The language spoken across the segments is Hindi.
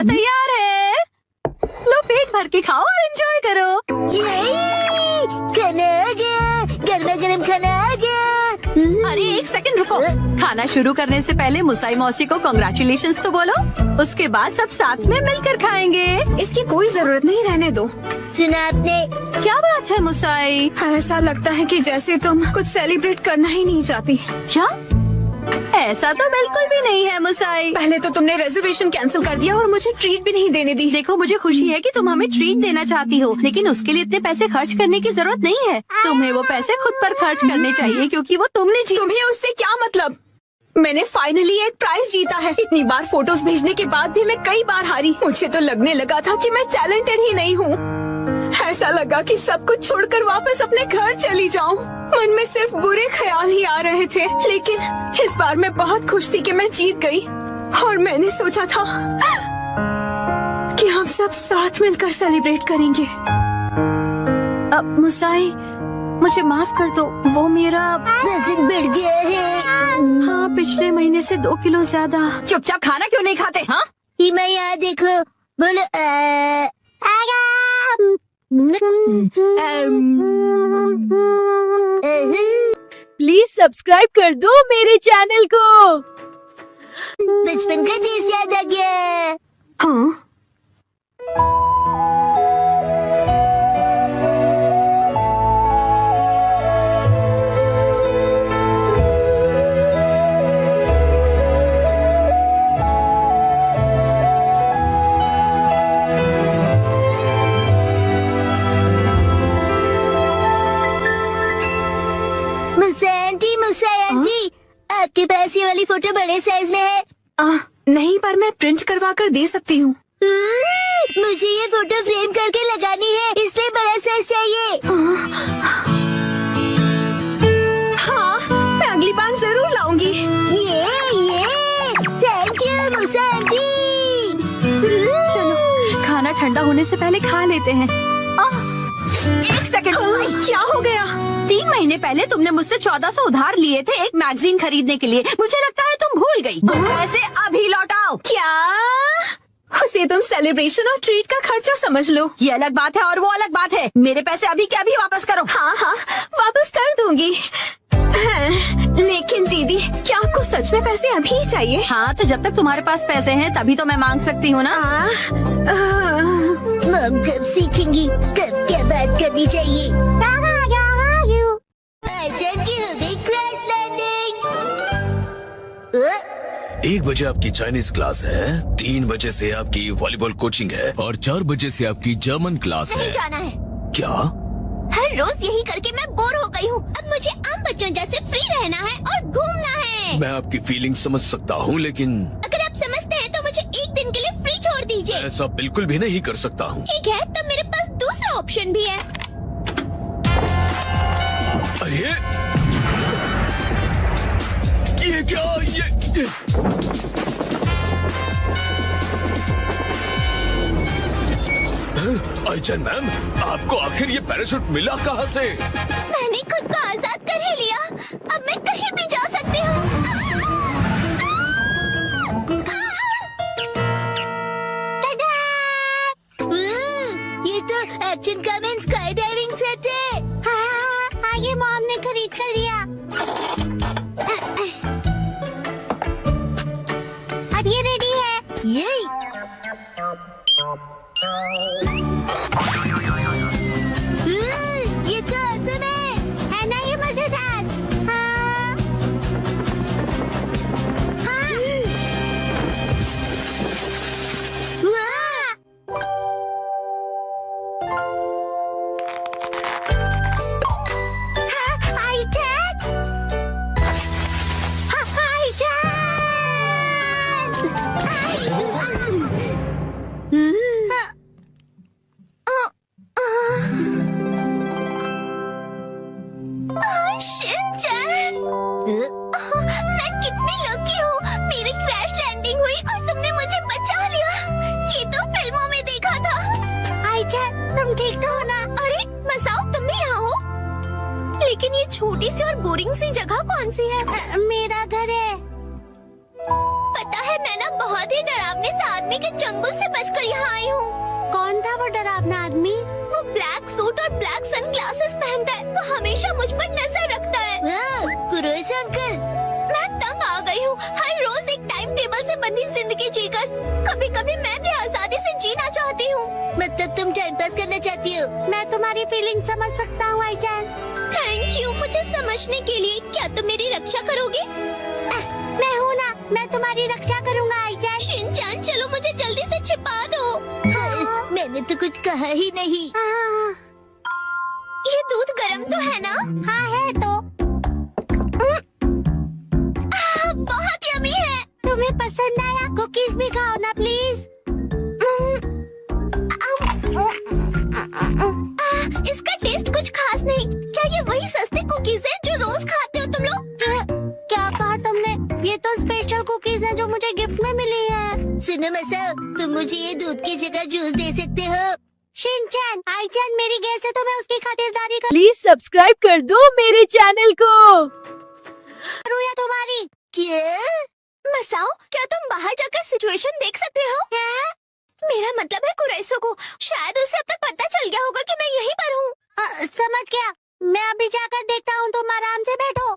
तैयार है? लो पेट भर के खाओ और एंजॉय करो। खाना आ गया, गर्मा गर्म खाना आ गया। अरे एक सेकंड रुको। खाना शुरू करने से पहले मुसाई मौसी को कांग्रेचुलेशंस तो बोलो, उसके बाद सब साथ में मिलकर खाएंगे। इसकी कोई जरूरत नहीं, रहने दो। सुना आपने? क्या बात है मुसाई? ऐसा लगता है कि जैसे तुम कुछ सेलिब्रेट करना ही नहीं चाहती। क्या? ऐसा तो बिल्कुल भी नहीं है मुसाई। पहले तो तुमने रिजर्वेशन कैंसिल कर दिया और मुझे ट्रीट भी नहीं देने दी। देखो मुझे खुशी है कि तुम हमें ट्रीट देना चाहती हो, लेकिन उसके लिए इतने पैसे खर्च करने की जरूरत नहीं है। तुम्हें वो पैसे खुद पर खर्च करने चाहिए क्योंकि वो तुमने जीता। तुम्हें उससे क्या मतलब? मैंने फाइनली एक प्राइज जीता है। इतनी बार फोटोज भेजने के बाद भी मैं कई बार हारी। मुझे तो लगने लगा था कि मैं टैलेंटेड ही नहीं हूँ। ऐसा लगा कि सब कुछ छोड़कर वापस अपने घर चली जाऊं। मन में सिर्फ बुरे ख्याल ही आ रहे थे, लेकिन इस बार मैं बहुत खुश थी कि मैं जीत गई। और मैंने सोचा था कि हम सब साथ मिलकर सेलिब्रेट करेंगे। अब मुसाई मुझे माफ कर दो, वो मेरा वजन बढ़ गया है। हाँ पिछले महीने से 2 किलो ज्यादा। चुपचाप खाना क्यों नहीं खाते? हाँ हिमा यहाँ देखो, बोलो प्लीज सब्सक्राइब कर दो मेरे चैनल को। बचपन का चीज याद आ गया। हाँ, मुसा आंटी, आपके पास ये वाली फोटो बड़े साइज में है? नहीं, पर मैं प्रिंट करवा कर दे सकती हूँ। मुझे ये फोटो फ्रेम करके लगानी है, इसलिए बड़ा साइज चाहिए। हाँ, मैं अगली बार जरूर लाऊंगी। ये थैंक यू मुसा आंटी। चलो खाना ठंडा होने से पहले खा लेते हैं। एक सेकंड, क्या हो गया? 3 महीने पहले तुमने मुझसे 1400 उधार लिए थे एक मैगजीन खरीदने के लिए। मुझे लगता है तुम भूल गई। पैसे अभी लौटाओ। क्या? उसे तुम सेलिब्रेशन और ट्रीट का खर्चा समझ लो। ये अलग बात है और वो अलग बात है। मेरे पैसे अभी के अभी वापस करो। हाँ, वापस कर दूंगी। लेकिन दीदी, क्या आपको सच में पैसे अभी ही चाहिए? हाँ, तो जब तक तुम्हारे पास पैसे हैं तभी तो मैं मांग सकती हूँ ना। मम कब सीखेंगी कब क्या बात करनी चाहिए? अर्जुन की हो गई क्रैश लैंडिंग। 1 बजे आपकी चाइनीज क्लास है, 3 बजे से आपकी वॉलीबॉल कोचिंग है और 4 बजे से आपकी जर्मन क्लास है। नहीं जाना है। क्या? हर रोज यही करके मैं बोर हो गई हूँ। अब मुझे आम बच्चों जैसे फ्री रहना है और घूमना है। मैं आपकी फीलिंग समझ सकता हूँ, लेकिन अगर आप समझते हैं तो मुझे एक दिन के लिए फ्री छोड़ दीजिए। ऐसा बिल्कुल भी नहीं कर सकता हूँ। ठीक है, तो मेरे पास दूसरा ऑप्शन भी है। अरे ये क्या? ये आइचन मैम, आपको आखिर ये पैराशूट मिला कहाँ से? मैंने खुद को आजाद कर ही लिया। अब मैं कहीं भी जा सकती हूँ। ये तो action comment sky diving set है। हाँ, ये मॉम ने खरीद कर दिया। अब ये रेडी है। ये तो awesome है ना? ये मजेदार। हाँ। शिनचैन, मैं कितनी लकी हूँ। मेरी क्रैश लैंडिंग हुई और तुमने मुझे बचा लिया। ये तो फिल्मों में देखा था। आइचन, तुम ठीक तो हो ना? अरे मसाओ, तुम भी यहाँ हो? लेकिन ये छोटी सी और बोरिंग सी जगह कौन सी है? मेरा घर है। पता है, मैं ना बहुत ही डरावने से आदमी के चंगुल से बचकर यहाँ आई हूँ। कौन था वो डरावना आदमी? वो ब्लैक सूट और ब्लैक सनग्लासेस पहनता है। वो हमेशा मुझ पर नजर रखता है। कुरोइस अंकल, मैं तंग आ गई हूँ हर रोज एक टाइम टेबल से बंधी जिंदगी जीकर। कभी कभी मैं भी आजादी से जीना चाहती हूँ। मतलब तुम टाइम पास करना चाहती हो? मैं तुम्हारी फीलिंग समझ सकता हूँ आईचैन। थैंक यू मुझे समझने के लिए। क्या तुम मेरी रक्षा करोगे? मैं हूँ ना, मैं तुम्हारी रक्षा करूँगा आईचैन। शिनचैन चलो मुझे जल्दी से छिपा दो। मैंने तो कुछ कहा ही नहीं। ये दूध गर्म तो है ना? हाँ है तो। बहुत यमी है। तुम्हें पसंद आया? कुकीज भी खाओ ना प्लीज। इसका टेस्ट कुछ खास नहीं। क्या ये वही सस्ते कुकीज हैं जो रोज खाते हो तुम लोग? क्या कहा तुमने? ये तो स्पेशल कुकीज है जो मुझे गिफ्ट में मिली है। सुनो मसा, तुम मुझे ये दूध की जगह जूस दे सकते हो? शिनचैन, आईचैन मेरी गेस्ट है तो मैं उसकी खातिरदारी प्लीज सब्सक्राइब कर दो मेरे चैनल को। करूँ या तुम्हारी? क्या? मसाओ क्या तुम बाहर जाकर सिचुएशन देख सकते हो? क्या? मेरा मतलब है कुरैसो को शायद उसे अब तक पता चल गया होगा कि मैं यहीं पर हूँ। समझ गया। मैं अभी जाकर देखता हूँ, तुम आराम से बैठो।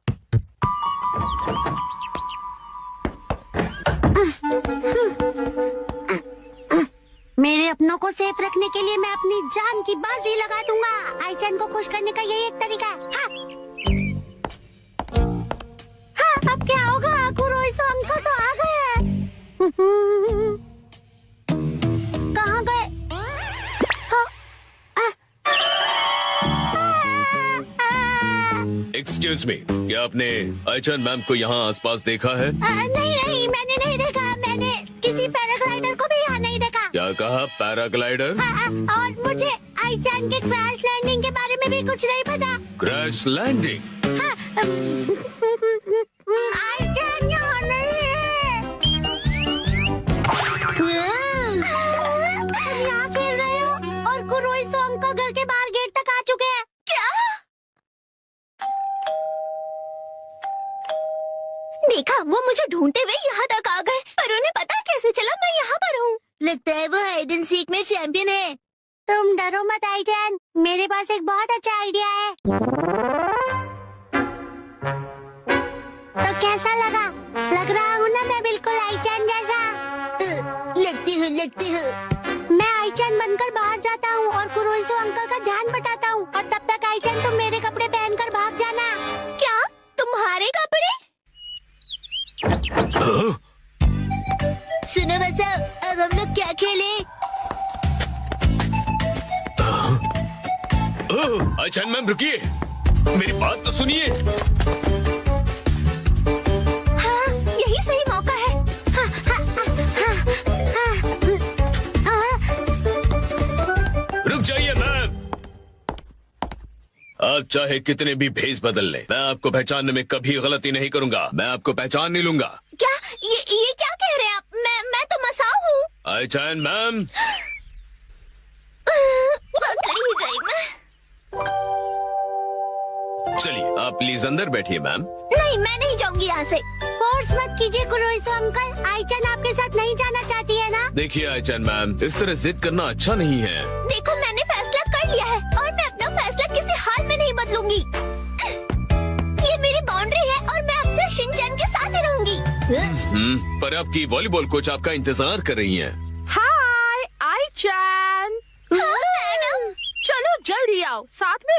मेरे अपनों को सेफ रखने के लिए मैं अपनी जान की बाजी लगा दूंगा। आईचैन को खुश करने का यही एक तरीका है। हाँ। हाँ, अब क्या होगा? कुरोइसो अंकल तो आ गए। कहाँ गए? एक्सक्यूज मी, क्या आपने आईचैन मैम को यहाँ आसपास देखा है? नहीं, मैंने नहीं देखा। मैंने किसी पैराग्लाइडर को भी यहाँ नहीं देखा। क्या कहा? पैराग्लाइडर? और मुझे आईचैन के क्रैश लैंडिंग के बारे में भी कुछ नहीं पता। Crash landing? आईचैन यहाँ नहीं है। तुम यहाँ खेल रहे हो और कुरोइसो अंकल घर के बाहर गेट तक आ चुके हैं। क्या? देखा, वो मुझे ढूंढते हुए यहाँ तक आ गए, पर उन्हें पता कैसे चला मैं यहाँ पर हूँ? लगता है वो हाइड एंड सीक में चैंपियन है। तुम डरो मत आईचैन, मेरे पास एक बहुत अच्छा आइडिया है। तो कैसा लगा? लग रहा हूँ ना मैं बिल्कुल आईचैन जैसा? लगती हो। मैं आईचैन बनकर बाहर जाता हूँ और कुरोइसो अंकल का ध्यान बटाता हूँ, और तब तक आईचैन तुम मेरे कपड़े पहनकर भाग जाना। क्या तुम्हारे कपड़े? सुनो मसा, अब हम लोग क्या खेलें? आईचैन मैम रुकिए, मेरी बात तो सुनिए। हाँ, यही सही मौका है। रुक जाइए मैम। आप चाहे कितने भी भेष बदल लें, मैं आपको पहचानने में कभी गलती नहीं करूंगा। मैं आपको पहचान नहीं लूंगा। क्या ये क्या कह रहे हैं आप? मैं तो मसाओ हूँ। आईचैन मैम, पकड़ी गई मैं। चलिए आप प्लीज अंदर बैठिए मैम। नहीं, मैं नहीं जाऊंगी यहाँ से। फोर्स मत कीजिए कुरोइसो अंकल, आईचैन आपके साथ नहीं जाना चाहती है ना? देखिए आईचैन मैम, इस तरह जिद करना अच्छा नहीं है। देखो, मैंने फैसला कर लिया है और मैं अपना फैसला किसी हाल में नहीं बदलूंगी। ये मेरी बाउंड्री है और मैं अब से शिनचैन के साथ ही रहूंगी। पर आपकी वॉलीबॉल कोच आपका इंतजार कर रही हैं। हाय आईचैन, हाँ, मैडम। चलो जल्दी आओ, साथ में